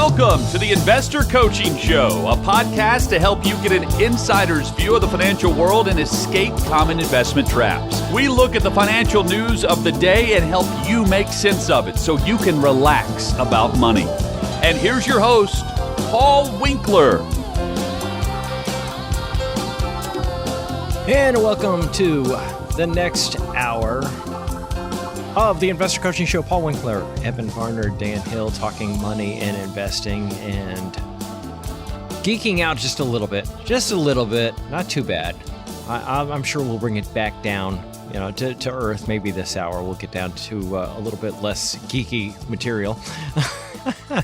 Welcome to the Investor Coaching Show, a podcast to help you get an insider's view of the financial world and escape common investment traps. We look at the financial news of the day and help you make sense of it so you can relax about money. And here's your host, Paul Winkler. And welcome to the next hour of the Investor Coaching Show. Paul Winkler, Evan Varner, Dan Hill, talking money and investing and geeking out just a little bit, not too bad. I'm sure we'll bring it back down, to earth. Maybe this hour we'll get down to a little bit less geeky material. But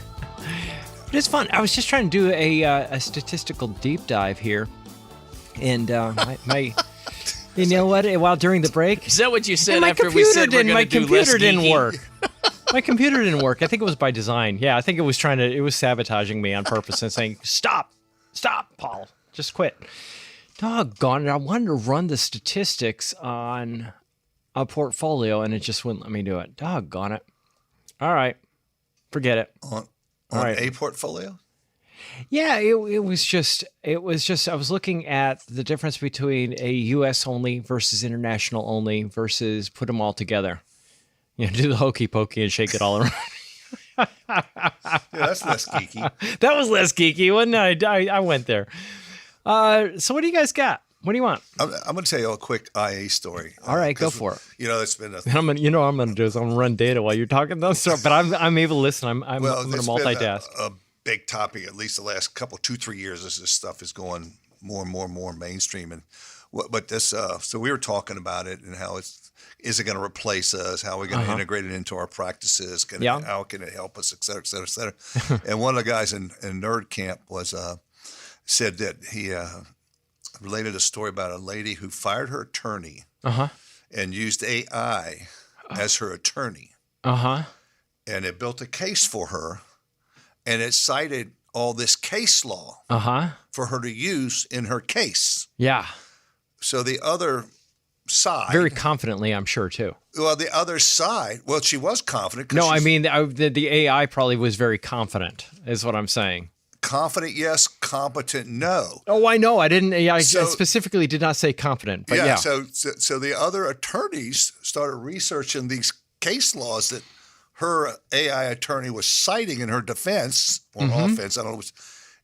it's fun. I was just trying to do a statistical deep dive here, and my you know what? While during the break, is that what you said after we said we're going to do less geeky? My computer didn't work. My computer didn't work. I think it was by design. Yeah, I think it was sabotaging me on purpose and saying, "Stop, Paul, just quit." Doggone it! I wanted to run the statistics on a portfolio, and it just wouldn't let me do it. Doggone it! All right, forget it. On right. A portfolio? Yeah, it was just I was looking at the difference between a U.S. only versus international only versus put them all together. Do the hokey pokey and shake it all around. Yeah, that's less geeky. That was less geeky, wasn't it? I went there. So what do you guys got? What do you want? I'm going to tell you a quick IA story. All right, go for it. It's been I'm going to do is I'm going to run data while you're talking though. So, but I'm able to listen. I'm going to multitask. A big topic, at least the last 2-3 years, as this stuff is going more and more mainstream. And but this, so we were talking about it and how is it going to replace us? How are we going to integrate it into our practices? How can it help us, et cetera, et cetera, et cetera. And one of the guys in Nerd Camp said that he related a story about a lady who fired her attorney and used AI as her attorney. And it built a case for her. And it cited all this case law for her to use in her case. Yeah. So the other side... Very confidently, I'm sure, too. Well, the other side... Well, she was confident. No, I mean, the AI probably was very confident, is what I'm saying. Confident, yes. Competent, no. Oh, I know. I didn't... I specifically did not say confident, but yeah. So the other attorneys started researching these case laws that her AI attorney was citing in her defense or offense, I don't know,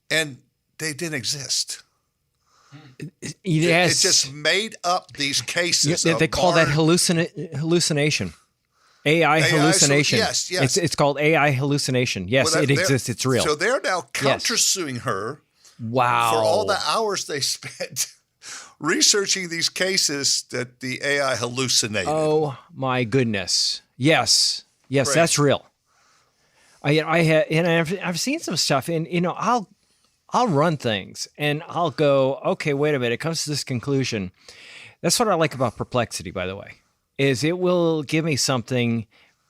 and they didn't exist. Yes. It just made up these cases. They call that hallucination. AI hallucination. Yes. It's called AI hallucination. Yes, it exists. It's real. So they're now countersuing her. Wow. For all the hours they spent researching these cases that the AI hallucinated. Oh my goodness. Yes, Right. That's real. I've seen some stuff, and I'll run things, and I'll go, okay, wait a minute. It comes to this conclusion. That's what I like about Perplexity, by the way, is it will give me something,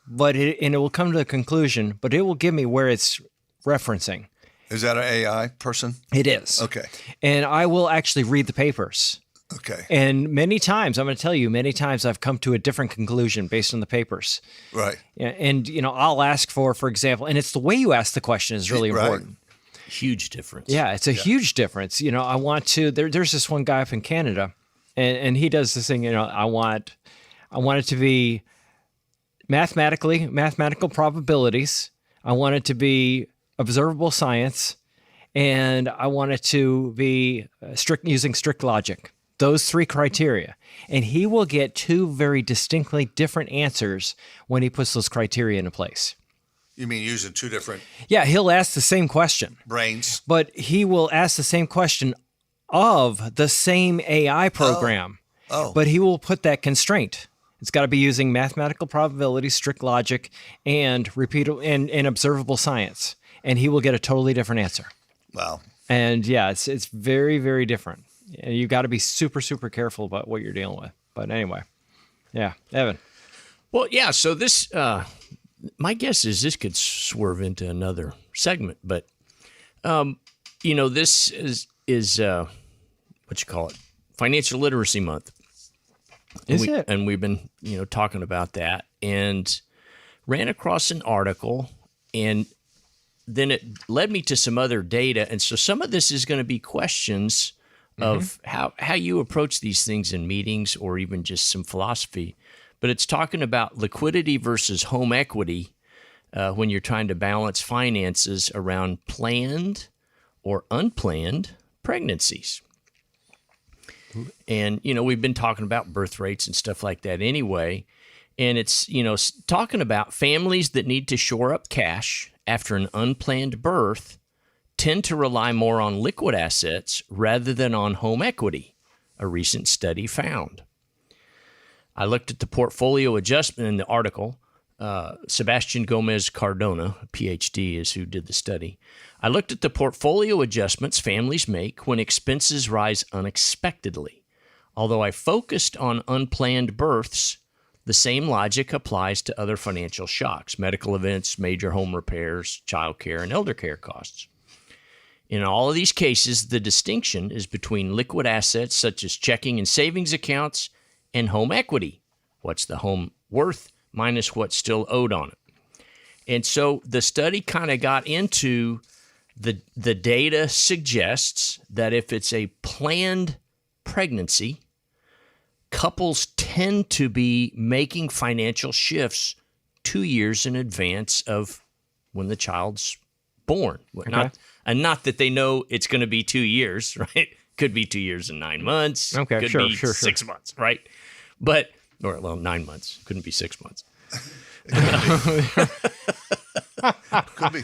and it will come to a conclusion, but it will give me where it's referencing. Is that an AI person? It is. Okay. And I will actually read the papers. Okay. And many times I've come to a different conclusion based on the papers. Right. And, I'll ask for example, and it's the way you ask the question is really important. Huge difference. Yeah, it's a huge difference. I want to, there's this one guy up in Canada and he does this thing, I want it to be mathematical probabilities. I want it to be observable science, and I want it to be using strict logic. Those 3 criteria. And he will get 2 very distinctly different answers when he puts those criteria into place. You mean using 2 different... Yeah, he'll ask the same question. Brains. But he will ask the same question of the same AI program. Oh. But he will put that constraint. It's got to be using mathematical probability, strict logic, and and observable science. And he will get a totally different answer. Wow. And yeah, it's very, very different. You got to be super, super careful about what you're dealing with. But anyway, yeah, Evan. Well, yeah. So this, my guess is this could swerve into another segment, but this is what you call it, Financial Literacy Month. And we've been, talking about that, and ran across an article, and then it led me to some other data. And so some of this is going to be questions of how you approach these things in meetings or even just some philosophy. But it's talking about liquidity versus home equity when you're trying to balance finances around planned or unplanned pregnancies. And, we've been talking about birth rates and stuff like that anyway. And it's, talking about families that need to shore up cash after an unplanned birth tend to rely more on liquid assets rather than on home equity, a recent study found. I looked at the portfolio adjustment in the article. Sebastian Gomez Cardona, a PhD, is who did the study. I looked at the portfolio adjustments families make when expenses rise unexpectedly. Although I focused on unplanned births, the same logic applies to other financial shocks, medical events, major home repairs, child care, and elder care costs. In all of these cases, the distinction is between liquid assets such as checking and savings accounts and home equity. What's the home worth minus what's still owed on it? And so the study kind of got into the data suggests that if it's a planned pregnancy, couples tend to be making financial shifts 2 years in advance of when the child's born. Okay. Not that they know it's going to be 2 years, right? Could be 2 years and 9 months. Okay, could be 6 months, right? But, 9 months. Couldn't be 6 months. Could be.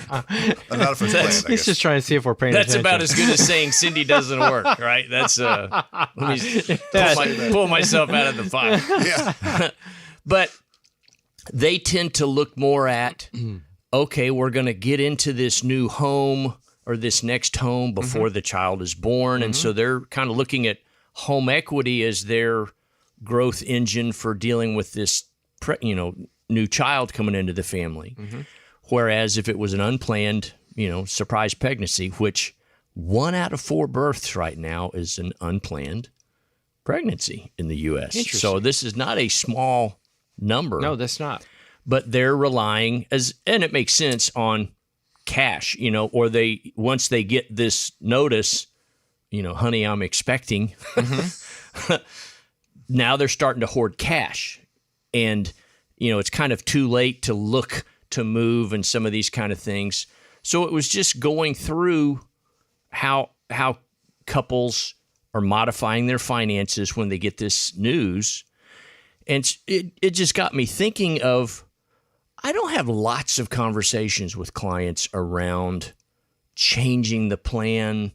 Not if it's planned, I He's guess. just trying to see if we're paying That's attention. about as good as saying Cindy doesn't work, right? That's let me pull myself out of the fire. Yeah. But they tend to look more at, okay, we're going to get into this new home or this next home before the child is born. And so they're kind of looking at home equity as their growth engine for dealing with this, new child coming into the family. Whereas if it was an unplanned, surprise pregnancy, which 1 out of 4 births right now is an unplanned pregnancy in the U.S. So this is not a small number. No, that's not. But they're relying, and it makes sense, on cash, or once they get this notice, honey, I'm expecting, now they're starting to hoard cash. And, it's kind of too late to look to move and some of these kind of things. So it was just going through how couples are modifying their finances when they get this news. And it just got me thinking of, I don't have lots of conversations with clients around changing the plan.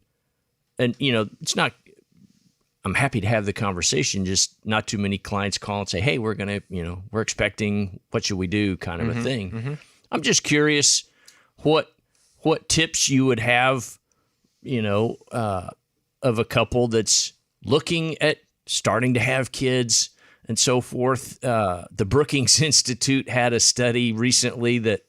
And, it's not, I'm happy to have the conversation, just not too many clients call and say, hey, we're going to, we're expecting, what should we do kind of a thing. I'm just curious what tips you would have, of a couple that's looking at starting to have kids and so forth. The Brookings Institute had a study recently that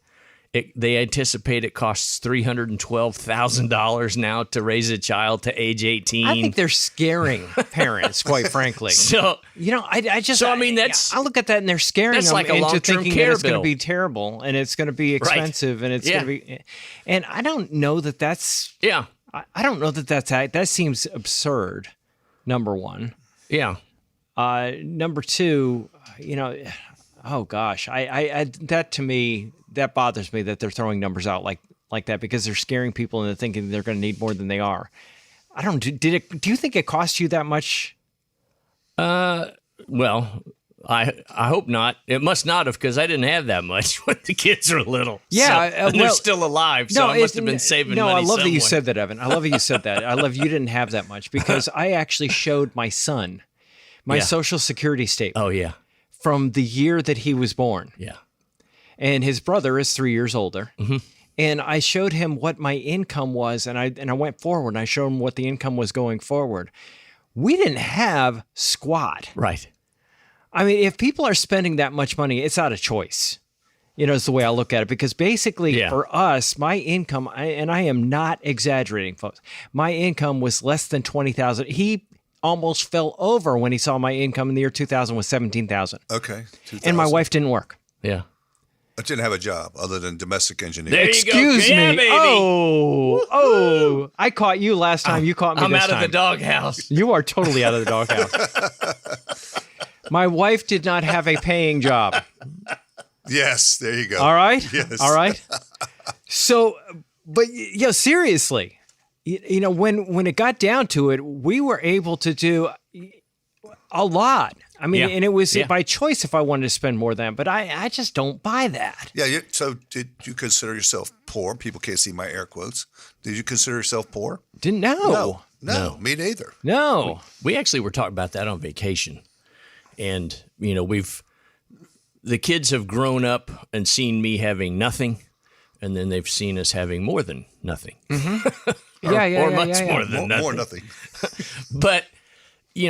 they anticipate it costs $312,000 now to raise a child to age 18. I think they're scaring parents, quite frankly. So, I look at that and they're scaring that's them like a into long-term thinking care that it's going bill. to be terrible and it's going to be expensive and it's going to be. And I don't know that that's. Yeah. I don't know that seems absurd. Number one. Yeah. Number two, oh gosh, I that to me, that bothers me that they're throwing numbers out like that because they're scaring people into thinking they're going to need more than they are. I don't. Do you think it cost you that much? Well, I hope not. It must not have, because I didn't have that much when the kids were little. Yeah, and they're still alive, so I must have been saving money. No, I love some that you way. said that, Evan. I love that you said that. I love you didn't have that much because I actually showed my son my Social Security statement. Oh yeah, from the year that he was born. Yeah, and his brother is 3 years older. And I showed him what my income was, and I went forward and I showed him what the income was going forward. We didn't have squat. Right. I mean, if people are spending that much money, it's out of choice. Is the way I look at it. Because basically for us, my income, and I am not exaggerating, folks, my income was less than $20,000. He almost fell over when he saw my income in the year 2000 was $17,000. Okay. 2000. And my wife didn't work. Yeah. I didn't have a job other than domestic engineering. There you Excuse go. Yeah, me. baby. Oh, I caught you last time. You caught me I'm this out time. of the doghouse. You are totally out of the doghouse. My wife did not have a paying job. Yes, there you go. All right? Yes. All right? So, but, seriously, when it got down to it, we were able to do a lot. I mean, Yeah. and it was Yeah. by choice if I wanted to spend more than, but I just don't buy that. Yeah. So did you consider yourself poor? People can't see my air quotes. Did you consider yourself poor? Didn't know. No, me neither. No. We actually were talking about that on vacation. And, the kids have grown up and seen me having nothing, and then they've seen us having more than nothing. Or much more than nothing. More nothing. But,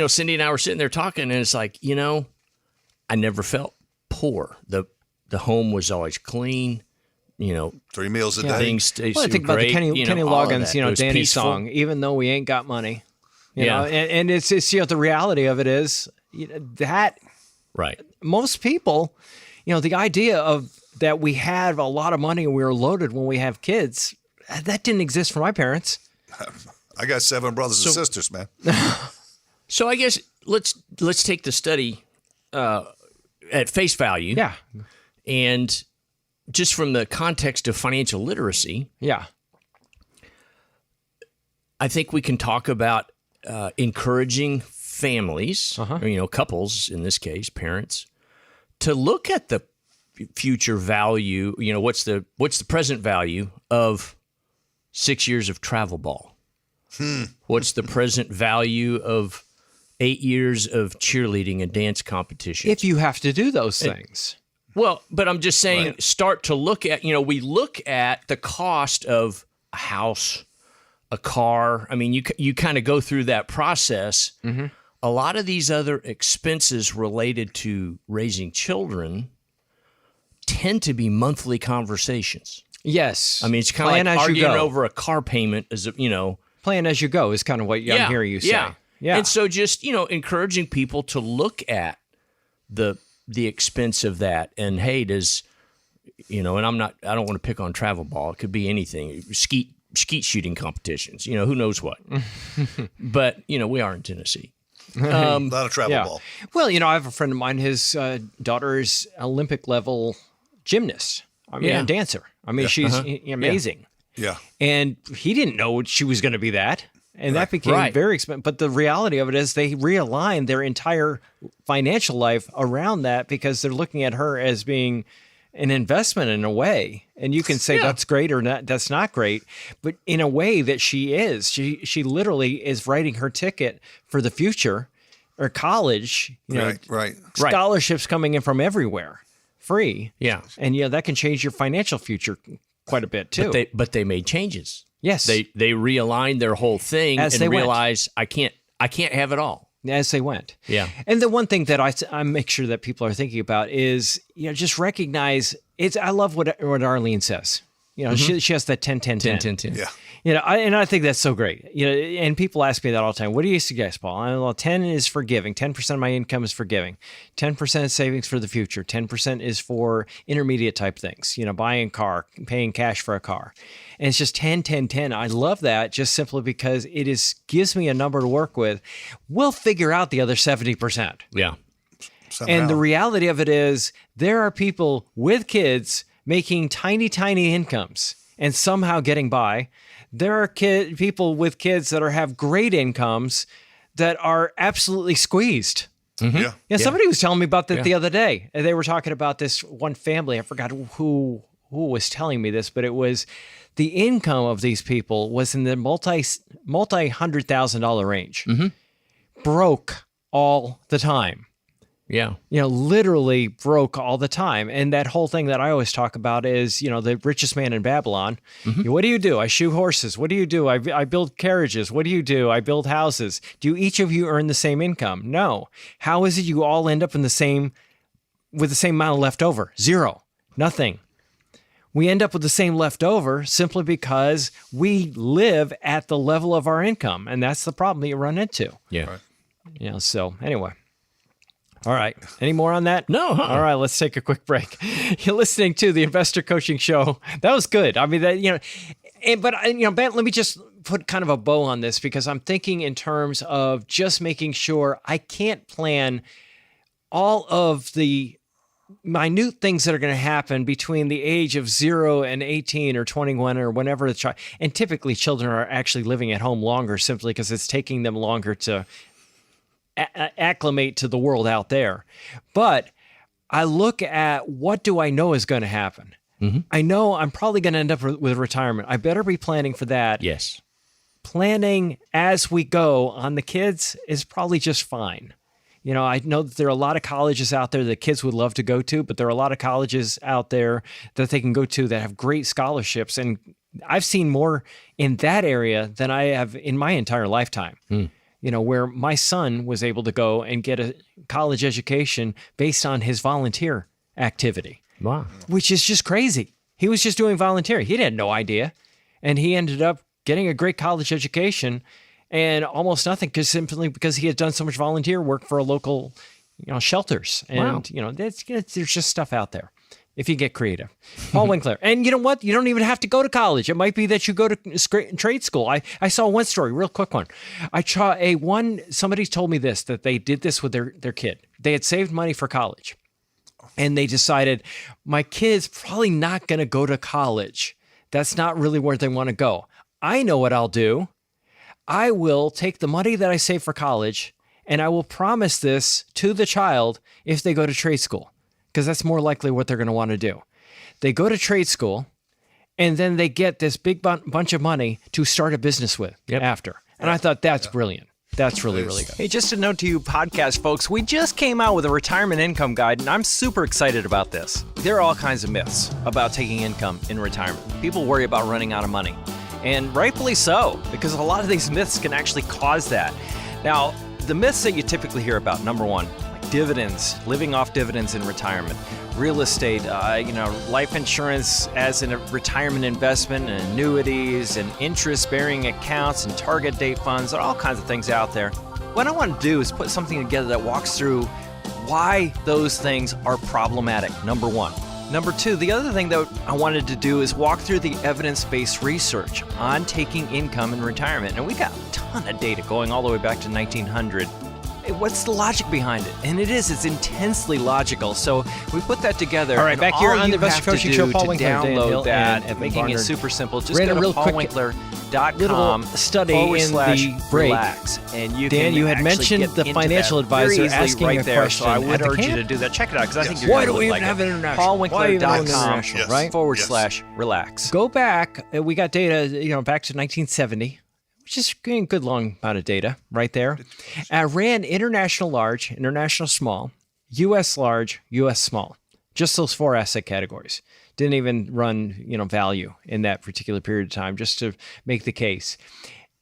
Cindy and I were sitting there talking, and it's like, I never felt poor. The home was always clean, 3 meals a day. things stay Well, I think about great, the Kenny all of Loggins, that. It was Danny peaceful. song, even though we ain't got money. You Yeah. know, and it's the reality of it is that Right. most people, the idea of that we had a lot of money and we were loaded when we have kids, that didn't exist for my parents. I got 7 brothers and sisters, man. So I guess let's take the study at face value. Yeah. And just from the context of financial literacy, Yeah. I think we can talk about encouraging families, or, couples in this case, parents, to look at the future value. What's the present value of 6 years of travel ball? What's the present value of 8 years of cheerleading and dance competitions? If you have to do those things. Well, but I'm just saying, Right. start to look at, we look at the cost of a house, a car. I mean, you kind of go through that process. Mm-hmm. A lot of these other expenses related to raising children tend to be monthly conversations. Yes. I mean, it's kind of like arguing over a car payment Plan as you go is kind of what I'm hearing you say. Yeah. And so just, encouraging people to look at the expense of that. And hey, does, and I don't want to pick on travel ball. It could be anything. Skeet shooting competitions, who knows what. But, we are in Tennessee. A lot of travel ball. Well, I have a friend of mine, his daughter is Olympic level gymnast. I mean, Yeah. a dancer. I mean, she's amazing. Yeah. And he didn't know she was going to be that. And that became Right. very expensive. But the reality of it is they realigned their entire financial life around that because they're looking at her as being an investment in a way. And you can say that's great or not, that's not great. But in a way that she is, she literally is writing her ticket for the future or college, Right. scholarships coming in from everywhere, free. Yeah. And that can change your financial future quite a bit too. But they made changes. Yes. They realigned their whole thing As and they went. realized I can't have it all. As they went. Yeah. And the one thing that I make sure that people are thinking about is, just recognize I love what Arlene says. She has that 10-10-10. Yeah. And I think that's so great. And people ask me that all the time. What do you suggest, Paul? Well, 10 is for giving. 10% of my income is for giving. 10% is savings for the future. 10% is for intermediate type things. Buying a car, paying cash for a car. And it's just 10-10-10. I love that just simply because it gives me a number to work with. We'll figure out the other 70%. Yeah. Somehow. And the reality of it is there are people with kids making tiny, tiny incomes and somehow getting by. There are people with kids that have great incomes that are absolutely squeezed. Yeah. Yeah, somebody was telling me about that the other day. They were talking about this one family. I forgot who was telling me this, but it was the income of these people was in the multi-$100,000 range. Broke all the time. Yeah. Literally broke all the time. And that whole thing that I always talk about is, the richest man in Babylon. What do? I shoe horses. What do? I build carriages. What do? I build houses. Do each of you earn the same income? No. How is it you all end up with the same amount left over? Zero. Nothing. We end up with the same leftover simply because we live at the level of our income. And that's the problem that you run into. Yeah. Right. So anyway. All right. Any more on that? No. All right. Let's take a quick break. You're listening to the Investor Coaching Show. That was good. I mean, Ben, let me just put kind of a bow on this because I'm thinking in terms of just making sure I can't plan all of the minute things that are going to happen between the age of 0 and 18 or 21 or whenever the child. And typically, children are actually living at home longer simply because it's taking them longer to acclimate to the world out there. But I look at what do I know is going to happen. Mm-hmm. I know I'm probably going to end up with retirement. I better be planning for that. Yes. Planning as we go on the kids is probably just fine. You know, I know that there are a lot of colleges out there that kids would love to go to, but there are a lot of colleges out there that they can go to that have great scholarships. And I've seen more in that area than I have in my entire lifetime. You know, where my son was able to go and get a college education based on his volunteer activity. Wow. Which is just crazy. He was just doing volunteer. He had no idea. And he ended up getting a great college education and almost nothing simply because he had done so much volunteer work for a local, shelters. And, there's just stuff out there if you get creative. Paul Winkler. And you know what? You don't even have to go to college. It might be that you go to trade school. I saw one story, real quick one. Somebody told me this, that they did this with their kid. They had saved money for college. And they decided, my kid's probably not going to go to college. That's not really where they want to go. I know what I'll do. I will take the money that I save for college, and I will promise this to the child if they go to trade school, because that's more likely what they're going to want to do. They go to trade school, and then they get this big bunch of money to start a business with after. And I thought that's brilliant. That's really, really good. Hey, just a note to you podcast folks, we just came out with a retirement income guide, and I'm super excited about this. There are all kinds of myths about taking income in retirement. People worry about running out of money, and rightfully so, because a lot of these myths can actually cause that. Now, the myths that you typically hear about, number one, like dividends, living off dividends in retirement, real estate, life insurance as a retirement investment, and annuities and interest-bearing accounts and target date funds, and all kinds of things out there. What I want to do is put something together that walks through why those things are problematic, number one. Number two, the other thing that I wanted to do is walk through the evidence-based research on taking income in retirement. And we got a ton of data going all the way back to 1900. What's the logic behind it? And it's intensely logical. So we put that together. All right, back here on the Investor Investor Coaching Show, Paul Winkler, Dan download Hill, that, and making Barnard. it super simple. Just Ran go a to real quick paulwinkler.com study in the break. relax, and you Dan, can you had actually mentioned get the into financial that very advisor easily asking right a there, question so I at would the urge you camp? to do that. Check it out, because I think you're Why going do to we like even have it. international? Why even international, paulwinkler.com right? /relax. Go back. We got data, back to 1970. Which is a good long amount of data right there. I ran international large, international small, U.S. large, U.S. small. Just those 4 asset categories. Didn't even run, value in that particular period of time, just to make the case.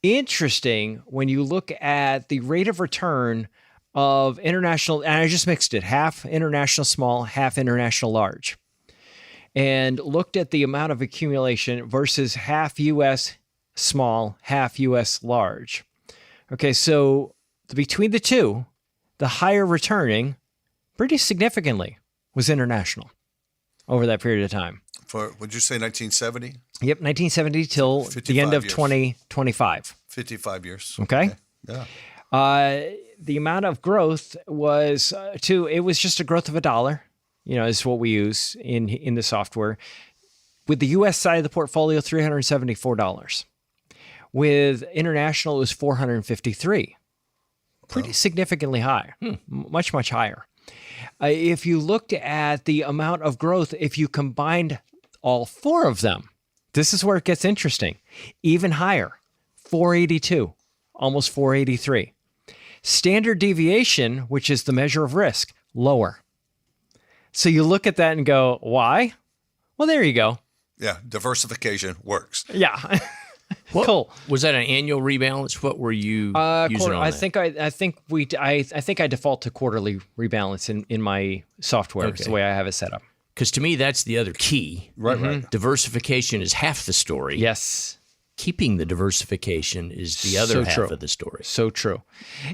Interesting when you look at the rate of return of international, and I just mixed it, half international small, half international large, and looked at the amount of accumulation versus half U.S. small, half U.S. large. Okay, so between the two, the higher returning pretty significantly was international over that period of time. Would you say 1970? Yep, 1970 till the end of 2025. 55 years. Okay? Yeah. The amount of growth was, it was just a growth of $1, is what we use in the software. With the U.S. side of the portfolio, $374. With international, it was $453. Pretty significantly higher, much, much higher. If you looked at the amount of growth, if you combined all 4 of them, this is where it gets interesting. Even higher, 482, almost 483. Standard deviation, which is the measure of risk, lower. So you look at that and go, why? Well, there you go. Yeah, diversification works. Yeah. Cool. Was that an annual rebalance? What were you using on that? I think I default to quarterly rebalance in my software. It's the way I have it set up. Because to me, that's the other key. Right. Diversification is half the story. Yes. keeping the diversification is the other half of the story. So true.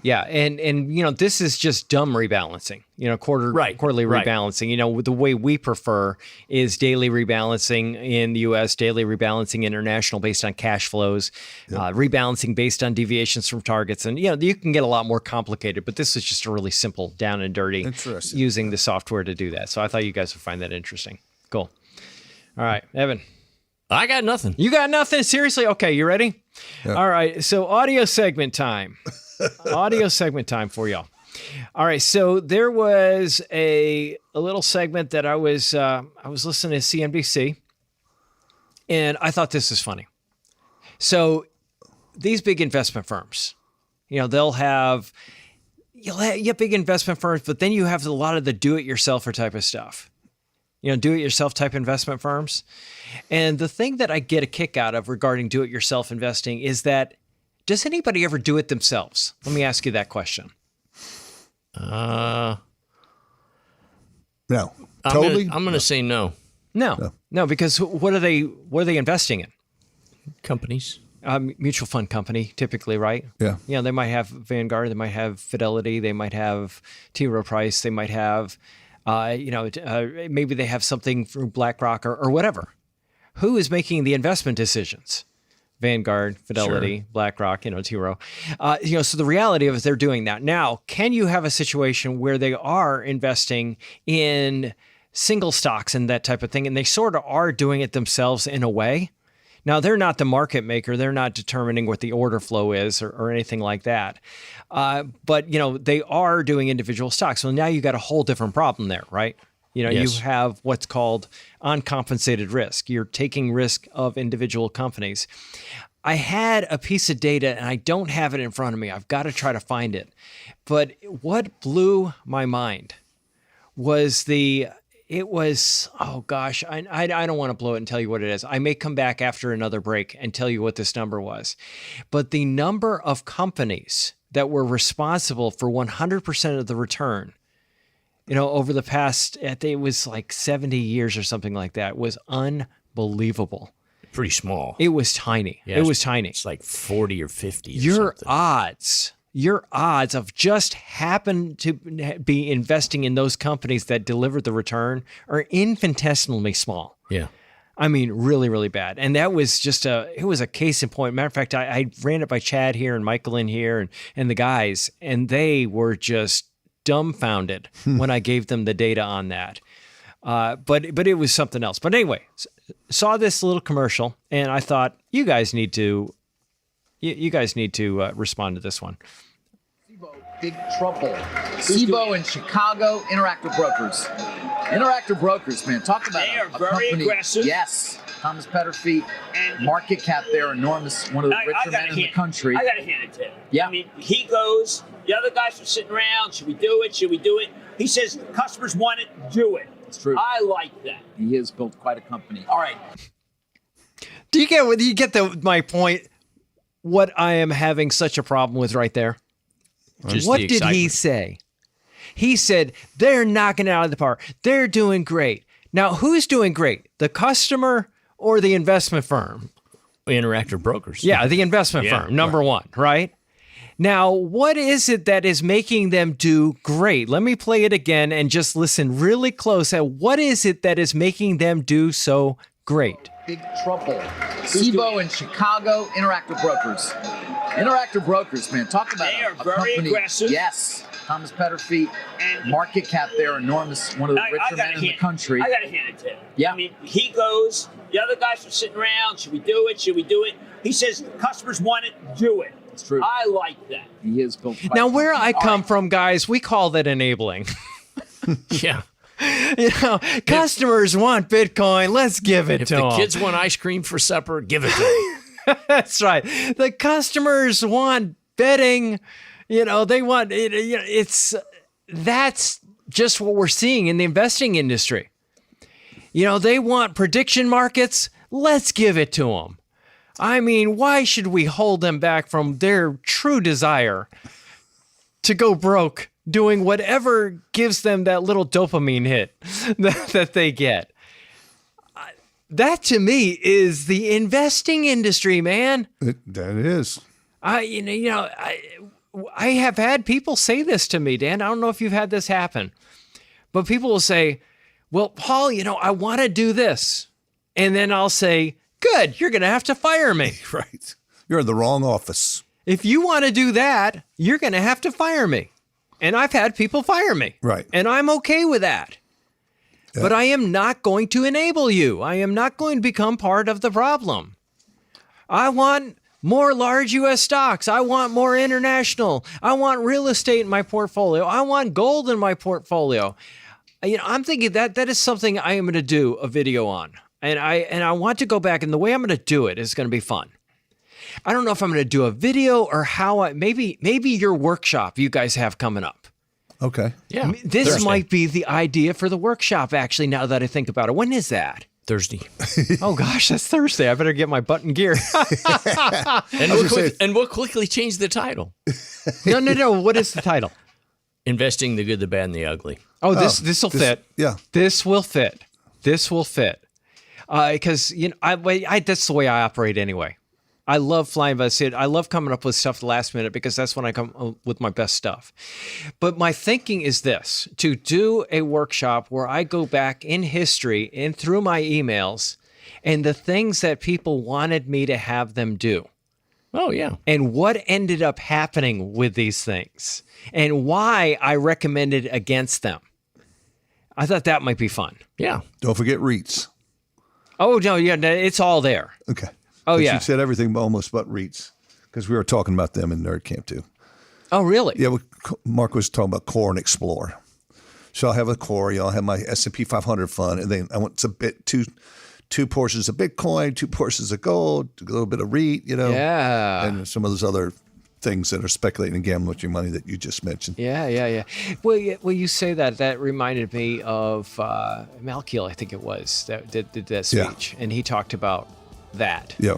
Yeah. And this is just dumb rebalancing, quarterly rebalancing. The way we prefer is daily rebalancing in the U.S., daily rebalancing international based on cash flows, rebalancing based on deviations from targets. And, you can get a lot more complicated, but this is just a really simple down and dirty using the software to do that. So I thought you guys would find that interesting. Cool. All right, Evan. I got nothing. You got nothing? Seriously? Okay, you ready? Yeah. All right, so audio segment time. Audio segment time for y'all. All right, so there was a little segment that I was listening to CNBC, and I thought this is funny. So these big investment firms, you'll have big investment firms, but then you have a lot of the do-it-yourselfer type of stuff. Do-it-yourself type investment firms. And the thing that I get a kick out of regarding do-it-yourself investing is that, does anybody ever do it themselves? Let me ask you that question. No. Totally? I'm going to say no. No, because what are they investing in? Companies. Mutual fund company, typically, right? Yeah. They might have Vanguard, they might have Fidelity, they might have T. Rowe Price, they might have... maybe they have something from BlackRock or whatever. Who is making the investment decisions? Vanguard, Fidelity, BlackRock, T. Rowe. So the reality of it, they're doing that. Now, can you have a situation where they are investing in single stocks and that type of thing, and they sort of are doing it themselves in a way? Now, they're not the market maker. They're not determining what the order flow is or anything like that. But, they are doing individual stocks. So now you got a whole different problem there, right? Yes. You have what's called uncompensated risk. You're taking risk of individual companies. I had a piece of data, and I don't have it in front of me. I've got to try to find it. But what blew my mind was oh gosh, I don't want to blow it and tell you what it is. I may come back after another break and tell you what this number was. But the number of companies that were responsible for 100% of the return, over the past, I think it was like 70 years or something like that, was unbelievable. Pretty small. It was tiny. Yeah, it was tiny. It's like 40 or 50 or Your odds of just happen to be investing in those companies that deliver the return are infinitesimally small. Yeah. I mean, really, really bad. And that was it was a case in point. Matter of fact, I ran it by Chad here and Michael in here and the guys, and they were just dumbfounded when I gave them the data on that. But it was something else. But anyway, saw this little commercial, and I thought, you guys need to respond to this one. Big trouble. SIBO in Chicago, Interactive Brokers. Interactive Brokers, man, talk about they are a very company. Aggressive. Yes, Thomas Petterfeet, market cap there, enormous, one of the richer men in the country. I got to hand it to him. Yeah. I mean, he goes, the other guys are sitting around, should we do it? Should we do it? He says, customers want it, do it. It's true. I like that. He has built quite a company. All right. Do you get my point? What I am having such a problem with right there? What did he say? He said, they're knocking it out of the park. They're doing great. Now, who's doing great? The customer or the investment firm? Interactive Brokers. Yeah, the investment firm, number one, right? Now, what is it that is making them do great? Let me play it again and just listen really close at what is it that is making them do so great? Big trouble. SIBO in Chicago, Interactive Brokers. Interactive Brokers, man, talk about they are a very company. Aggressive. Yes, Thomas Petterfeet, market cap there, enormous, one of the richer men in the country. I got to hand it to him. Yeah. I mean, he goes, the other guys are sitting around, should we do it? Should we do it? He says, customers want it, do it. It's true. I like that. He has built quite Now, a where company. I come from, guys, we call that enabling. Yeah. Customers want Bitcoin. Let's give it to them. If the kids want ice cream for supper, give it to them. That's right. The customers want betting. They want it. That's just what we're seeing in the investing industry. They want prediction markets. Let's give it to them. I mean, why should we hold them back from their true desire to go broke doing whatever gives them that little dopamine hit that they get? That to me is the investing industry, man. That is. I have had people say this to me, Dan. I don't know if you've had this happen, but people will say, well, Paul, I want to do this. And then I'll say, good, you're going to have to fire me. Right. You're in the wrong office. If you want to do that, you're going to have to fire me. And I've had people fire me. Right. And I'm okay with that. Yeah. But I am not going to enable you. I am not going to become part of the problem. I want more large U.S. stocks. I want more international. I want real estate in my portfolio. I want gold in my portfolio. I'm thinking that is something I am going to do a video on. And I want to go back, and the way I'm going to do it is going to be fun. I don't know if I'm going to do a video or maybe your workshop you guys have coming up. Okay. Yeah. This Thursday. might be the idea for the workshop, actually, now that I think about it. When is that? Thursday. Oh, gosh, that's Thursday. I better get my button gear. And we'll quickly change the title. No. What is the title? Investing the Good, the Bad, and the Ugly. Oh, this will fit. Yeah. This will fit. Because, that's the way I operate anyway. I love flying by the seat. I love coming up with stuff the last minute because that's when I come with my best stuff. But my thinking is this, to do a workshop where I go back in history and through my emails and the things that people wanted me to have them do. Oh, yeah. And what ended up happening with these things and why I recommended against them. I thought that might be fun. Yeah. Don't forget REITs. Oh, no, yeah, it's all there. Okay. Oh, but yeah. You said everything almost but REITs because we were talking about them in Nerd Camp too. Oh, really? Yeah, Mark was talking about core and explore. So I'll have a core, I'll have my S&P 500 fund, and then I want two portions of Bitcoin, 2 portions of gold, a little bit of REIT, Yeah. and some of those other things that are speculating and gambling with your money that you just mentioned. Yeah. Well, you say that. That reminded me of Malkiel, I think it was, that did that speech. Yeah. And he talked about that. Yeah.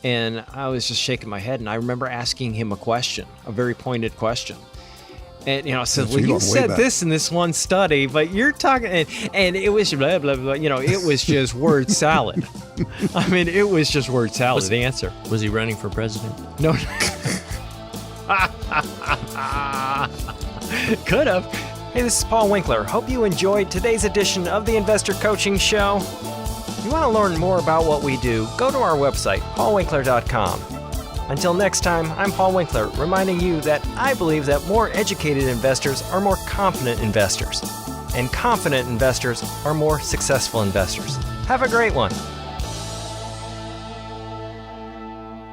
And I was just shaking my head, and I remember asking him a question, a very pointed question. And, I said, well, you said this in this one study, but you're talking, and it was blah, blah, blah, it was just word salad. I mean, it was just word salad, the answer. Was he running for president? No. Could have. Hey, this is Paul Winkler. Hope you enjoyed today's edition of the Investor Coaching Show. If you want to learn more about what we do, go to our website, paulwinkler.com. Until next time, I'm Paul Winkler, reminding you that I believe that more educated investors are more confident investors, and confident investors are more successful investors. Have a great one.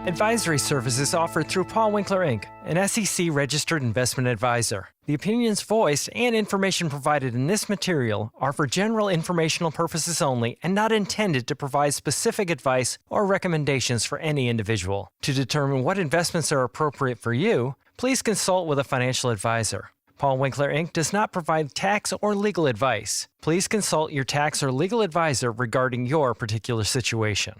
Advisory services offered through Paul Winkler, Inc., an SEC-registered investment advisor. The opinions voiced and information provided in this material are for general informational purposes only and not intended to provide specific advice or recommendations for any individual. To determine what investments are appropriate for you, please consult with a financial advisor. Paul Winkler, Inc. does not provide tax or legal advice. Please consult your tax or legal advisor regarding your particular situation.